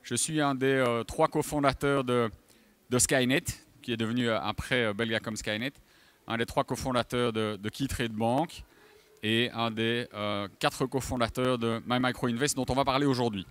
Je suis un des 3 cofondateurs de Skynet, qui est devenu après Belgacom Skynet, un des 3 cofondateurs de KeyTrade Bank et un des 4 cofondateurs de MyMicroInvest dont on va parler aujourd'hui.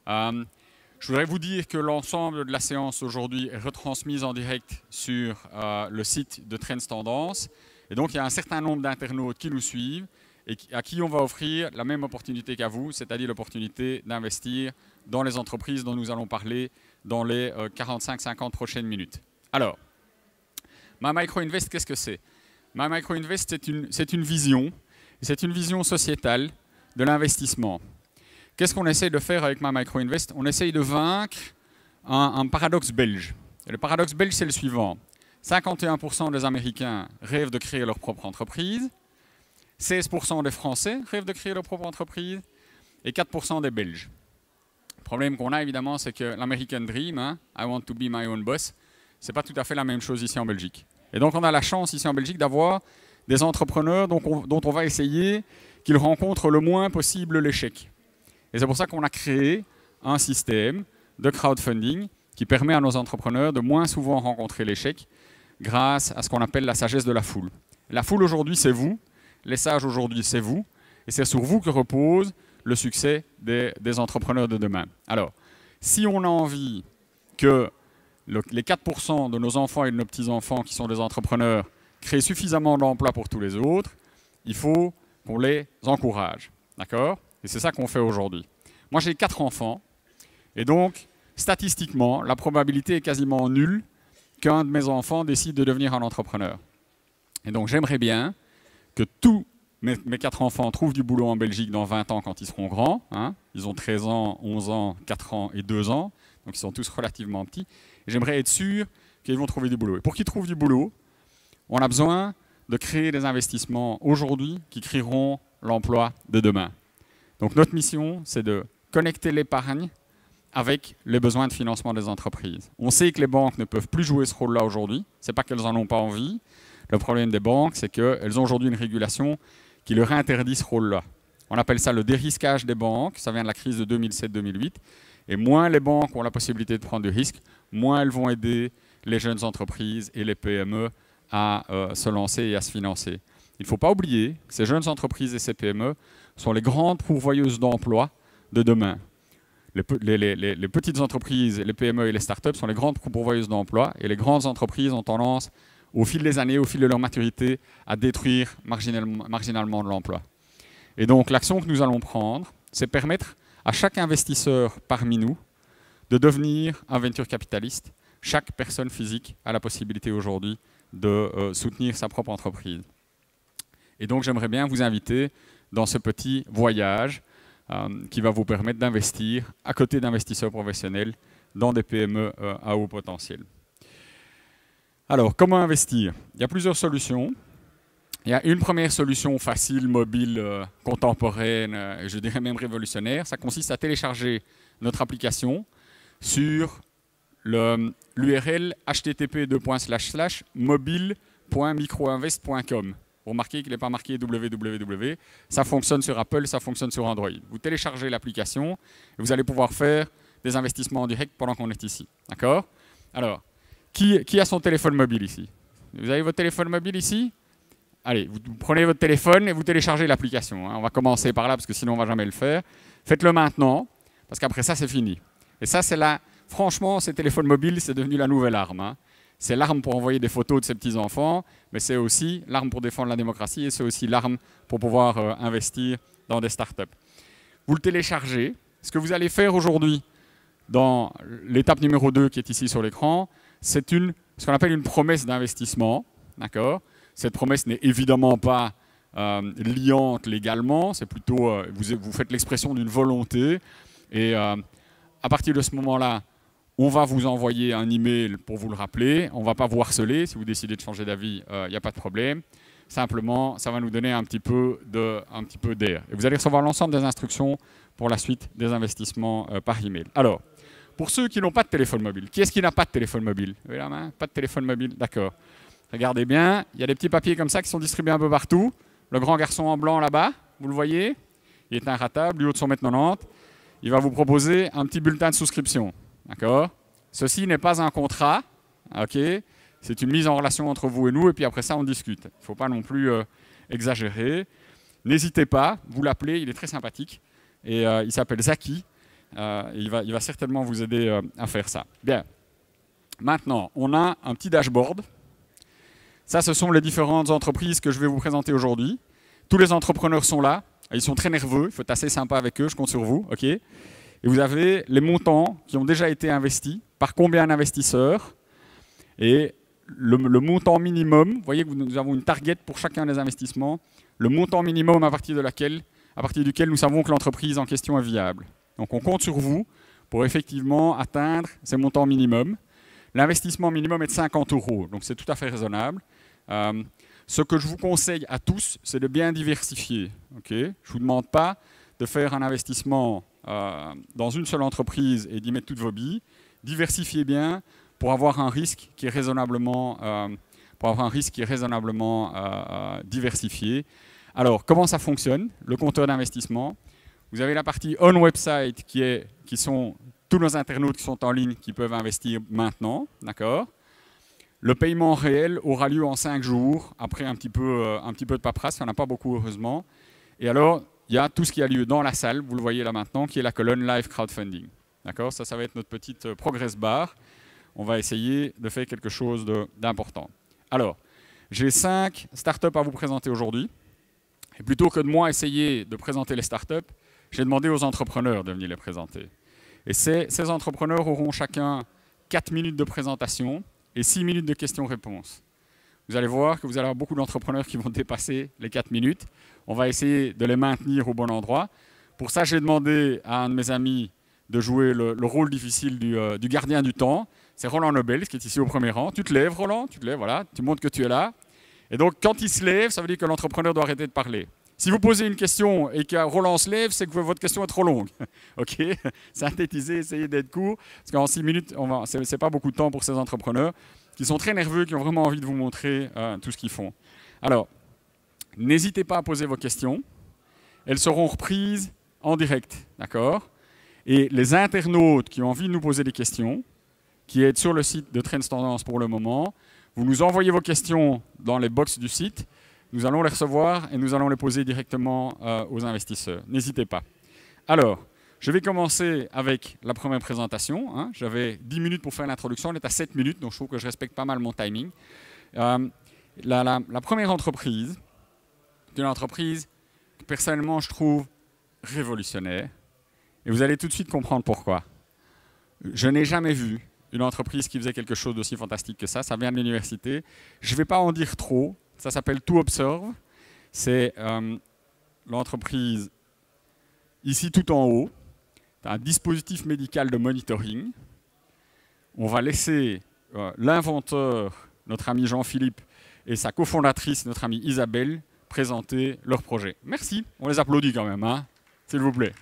Je voudrais vous dire que l'ensemble de la séance aujourd'hui est retransmise en direct sur le site de Trends Tendance. Et donc, il y a un certain nombre d'internautes qui nous suivent et à qui on va offrir la même opportunité qu'à vous, c'est-à-dire l'opportunité d'investir dans les entreprises dont nous allons parler dans les 45-50 prochaines minutes. Alors, MyMicroInvest, qu'est-ce que c'est? MyMicroInvest, c'est une vision, c'est une vision sociétale de l'investissement. Qu'est-ce qu'on essaye de faire avec MyMicroInvest? On essaye de vaincre un paradoxe belge. Et le paradoxe belge, c'est le suivant. 51% des Américains rêvent de créer leur propre entreprise, 16% des Français rêvent de créer leur propre entreprise et 4% des Belges. Le problème qu'on a évidemment, c'est que l'American Dream, I want to be my own boss, c'est pas tout à fait la même chose ici en Belgique. Et donc on a la chance ici en Belgique d'avoir des entrepreneurs dont on va essayer qu'ils rencontrent le moins possible l'échec. Et c'est pour ça qu'on a créé un système de crowdfunding qui permet à nos entrepreneurs de moins souvent rencontrer l'échec grâce à ce qu'on appelle la sagesse de la foule. La foule aujourd'hui, c'est vous. Les sages aujourd'hui, c'est vous. Et c'est sur vous que repose le succès des entrepreneurs de demain. Alors, si on a envie que les 4% de nos enfants et de nos petits-enfants qui sont des entrepreneurs créent suffisamment d'emplois pour tous les autres, il faut qu'on les encourage. D'accord ? Et c'est ça qu'on fait aujourd'hui. Moi, j'ai 4 enfants. Et donc, statistiquement, la probabilité est quasiment nulle qu'un de mes enfants décide de devenir un entrepreneur. Et donc, j'aimerais bien que tous mes 4 enfants trouvent du boulot en Belgique dans 20 ans quand ils seront grands. Ils ont 13 ans, 11 ans, 4 ans et 2 ans. Donc, ils sont tous relativement petits. Et j'aimerais être sûr qu'ils vont trouver du boulot. Et pour qu'ils trouvent du boulot, on a besoin de créer des investissements aujourd'hui qui créeront l'emploi de demain. Donc notre mission, c'est de connecter l'épargne avec les besoins de financement des entreprises. On sait que les banques ne peuvent plus jouer ce rôle-là aujourd'hui. Ce n'est pas qu'elles n'en ont pas envie. Le problème des banques, c'est qu'elles ont aujourd'hui une régulation qui leur interdit ce rôle-là. On appelle ça le dérisquage des banques. Ça vient de la crise de 2007-2008. Et moins les banques ont la possibilité de prendre du risque, moins elles vont aider les jeunes entreprises et les PME à se lancer et à se financer. Il ne faut pas oublier que ces jeunes entreprises et ces PME sont les grandes pourvoyeuses d'emplois de demain. Les petites entreprises, les PME et les startups sont les grandes pourvoyeuses d'emplois et les grandes entreprises ont tendance, au fil des années, au fil de leur maturité, à détruire marginalement de l'emploi. Et donc l'action que nous allons prendre, c'est permettre à chaque investisseur parmi nous de devenir un venture capitaliste. Chaque personne physique a la possibilité aujourd'hui de soutenir sa propre entreprise. Et donc j'aimerais bien vous inviter dans ce petit voyage qui va vous permettre d'investir à côté d'investisseurs professionnels dans des PME à haut potentiel. Alors, comment investir? Il y a plusieurs solutions. Il y a une première solution facile, mobile, contemporaine, et je dirais même révolutionnaire. Ça consiste à télécharger notre application sur l'URL http://mobile.microinvest.com. Vous remarquez qu'il n'est pas marqué www. Ça fonctionne sur Apple, ça fonctionne sur Android. Vous téléchargez l'application et vous allez pouvoir faire des investissements en direct pendant qu'on est ici. D'accord? Alors, qui a son téléphone mobile ici? Vous avez votre téléphone mobile ici? Allez, vous prenez votre téléphone et vous téléchargez l'application. On va commencer par là parce que sinon on ne va jamais le faire. Faites-le maintenant parce qu'après ça, c'est fini. Et ça, c'est là. Franchement, ces téléphones mobiles, c'est devenu la nouvelle arme. C'est l'arme pour envoyer des photos de ses petits-enfants, mais c'est aussi l'arme pour défendre la démocratie et c'est aussi l'arme pour pouvoir investir dans des startups. Vous le téléchargez. Ce que vous allez faire aujourd'hui, dans l'étape numéro 2 qui est ici sur l'écran, c'est ce qu'on appelle une promesse d'investissement. D'accord ? Cette promesse n'est évidemment pas liante légalement, c'est plutôt, vous faites l'expression d'une volonté. Et à partir de ce moment-là, on va vous envoyer un email pour vous le rappeler. On ne va pas vous harceler. Si vous décidez de changer d'avis, il n'y a pas de problème. Simplement, ça va nous donner un petit peu d'air. Et vous allez recevoir l'ensemble des instructions pour la suite des investissements par email. Alors, pour ceux qui n'ont pas de téléphone mobile, qui est-ce qui n'a pas de téléphone mobile? Vous avez la main? Pas de téléphone mobile? D'accord. Regardez bien, il y a des petits papiers comme ça qui sont distribués un peu partout. Le grand garçon en blanc là-bas, vous le voyez? Il est inratable, du haut de 1,90 m. il va vous proposer un petit bulletin de souscription. D'accord? Ceci n'est pas un contrat. Ok? C'est une mise en relation entre vous et nous, et puis après ça, on discute. Il ne faut pas non plus exagérer. N'hésitez pas, vous l'appelez, il est très sympathique. Et il s'appelle Zaki. Il va certainement vous aider à faire ça. Bien. Maintenant, on a un petit dashboard. Ça, ce sont les différentes entreprises que je vais vous présenter aujourd'hui. Tous les entrepreneurs sont là. Ils sont très nerveux. Il faut être assez sympa avec eux. Je compte sur vous. Ok? Et vous avez les montants qui ont déjà été investis. Par combien d'investisseurs? Et le montant minimum, vous voyez que nous avons une target pour chacun des investissements. Le montant minimum à partir duquel nous savons que l'entreprise en question est viable. Donc on compte sur vous pour effectivement atteindre ces montants minimums. L'investissement minimum est de 50 €, donc c'est tout à fait raisonnable. Ce que je vous conseille à tous, c'est de bien diversifier. Okay? Je ne vous demande pas de faire un investissement dans une seule entreprise et d'y mettre toutes vos billes. Diversifiez bien pour avoir un risque qui est raisonnablement, diversifié. Alors, comment ça fonctionne? Le compteur d'investissement. Vous avez la partie on website qui sont tous nos internautes qui sont en ligne qui peuvent investir maintenant, d'accord? Le paiement réel aura lieu en 5 jours, après un petit peu de paperasse, il n'y en a pas beaucoup heureusement. Et alors, il y a tout ce qui a lieu dans la salle, vous le voyez là maintenant, qui est la colonne Live Crowdfunding. D'accord? Ça va être notre petite progress bar. On va essayer de faire quelque chose d'important. Alors, j'ai 5 startups à vous présenter aujourd'hui. Et plutôt que de moi essayer de présenter les startups, j'ai demandé aux entrepreneurs de venir les présenter. Et ces entrepreneurs auront chacun 4 minutes de présentation et 6 minutes de questions-réponses. Vous allez voir que vous allez avoir beaucoup d'entrepreneurs qui vont dépasser les 4 minutes. On va essayer de les maintenir au bon endroit. Pour ça, j'ai demandé à un de mes amis de jouer le rôle difficile du gardien du temps. C'est Roland Nobel qui est ici au premier rang. Tu te lèves, Roland, tu te lèves, voilà, tu montres que tu es là. Et donc, quand il se lève, ça veut dire que l'entrepreneur doit arrêter de parler. Si vous posez une question et que Roland se lève, c'est que votre question est trop longue. OK? Synthétisez, essayez d'être court, parce qu'en 6 minutes, ce n'est pas beaucoup de temps pour ces entrepreneurs qui sont très nerveux, qui ont vraiment envie de vous montrer tout ce qu'ils font. Alors, n'hésitez pas à poser vos questions. Elles seront reprises en direct, d'accord? Et les internautes qui ont envie de nous poser des questions, qui est sur le site de Trends Tendance pour le moment, vous nous envoyez vos questions dans les box du site. Nous allons les recevoir et nous allons les poser directement aux investisseurs. N'hésitez pas. Alors, je vais commencer avec la première présentation. Hein. J'avais 10 minutes pour faire l'introduction, on est à 7 minutes, donc je trouve que je respecte pas mal mon timing. La première entreprise, c'est une entreprise que personnellement je trouve révolutionnaire. Et vous allez tout de suite comprendre pourquoi. Je n'ai jamais vu une entreprise qui faisait quelque chose d'aussi fantastique que ça. Ça vient de l'université. Je ne vais pas en dire trop. Ça s'appelle ToObserve. C'est l'entreprise ici tout en haut. C'est un dispositif médical de monitoring. On va laisser l'inventeur, notre ami Jean-Philippe, et sa cofondatrice, notre amie Isabelle, présenter leur projet. Merci. On les applaudit quand même, hein, s'il vous plaît.